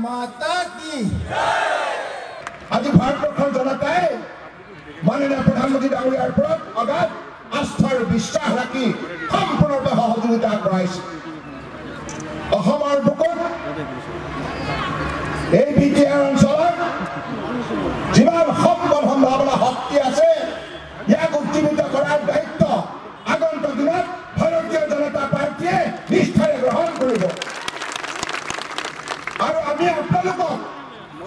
माता की आज भारतबर्षर जनताय माननीय प्रधानमंत्री डांगरियार ওপৰত অগাধ আস্থাৰ বিশ্বাস ৰাখি সম্পূৰ্ণৰূপে সহযোগিতা কৰাইছে অসমৰ বুকুত এই বিটিআৰ অঞ্চলত যিমান সম্পদ সম্ভাৱনা শক্তি আছে ইয়াক উজ্জীৱিত কৰাৰ দায়িত্ব আগন্তুক দিনত ভাৰতীয় জনতা পাৰ্টীয়ে নিষ্ঠাৰে গ্ৰহণ কৰিব আৰু আমি আপোনালোকক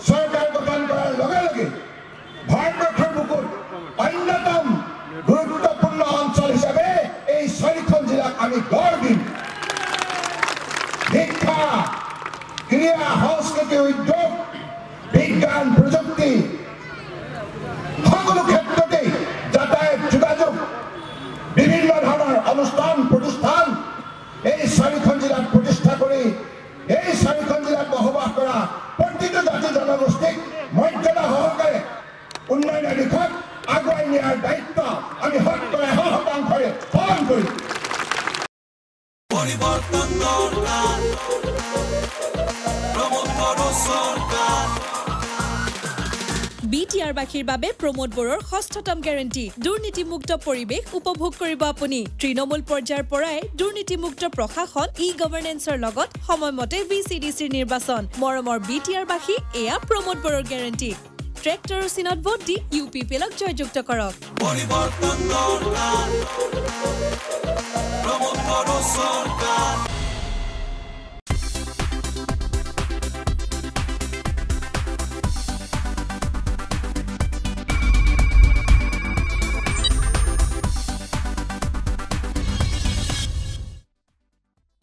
চৰকাৰ গঠন কৰাৰ লগে লগে ভাৰতবৰ্ষৰ বুকুত অন্যতম গুৰুত্বপূৰ্ণ অঞ্চল হিচাপে এই 4খন জিলাক আমি গঢ় দিম শিক্ষা ক্ৰীড়া সংস্কৃতি উদ্যোগ বিজ্ঞান প্ৰযুক্তি সকলো ক্ষেত্ৰতে যাতায়াত যোগাযোগ বিভিন্ন ধৰণৰ অনুষ্ঠান প্ৰতিষ্ঠান এই 4খন জিলাত প্ৰতিষ্ঠা কৰি এই 4খন জিলাত বসবাস কৰা প্ৰতিটো জাতি জনগোষ্ঠীক মৰ্যাদা সহকাৰে উন্নয়নৰ দিশত আগুৱাই নিয়াৰ দায়িত্ব আমি শতকৰা 100% পালন কৰিম পৰিবৰ্তন দৰকাৰ প্ৰমোদ বড় সৰকাৰ বিটিআৰ বাখীৰ বাবে প্ৰমোদ বড়োৰ ষষ্ঠতম গ্যাৰান্টি দুৰ্নীতিমুক্ত পৰিৱেশ উপভোগ কৰিব আপুনি তৃণমূল পৰ্যায়ৰ পৰাই দুৰ্নীতিমুক্ত প্ৰশাসন ই-গভৰ্নেন্সৰ লগত সময়মতে ভিচিডিচিৰ নিৰ্বাচন মৰমৰ বিটিআৰ বাখী এয়া প্ৰমোদ বড়োৰ গ্যাৰান্টি ট্ৰেক্টৰৰ চিনত ভোট দি ইউপিপিএলক জয়যুক্ত কৰক পৰিবৰ্তন দৰকাৰ প্ৰমোদ বড় সৰকাৰ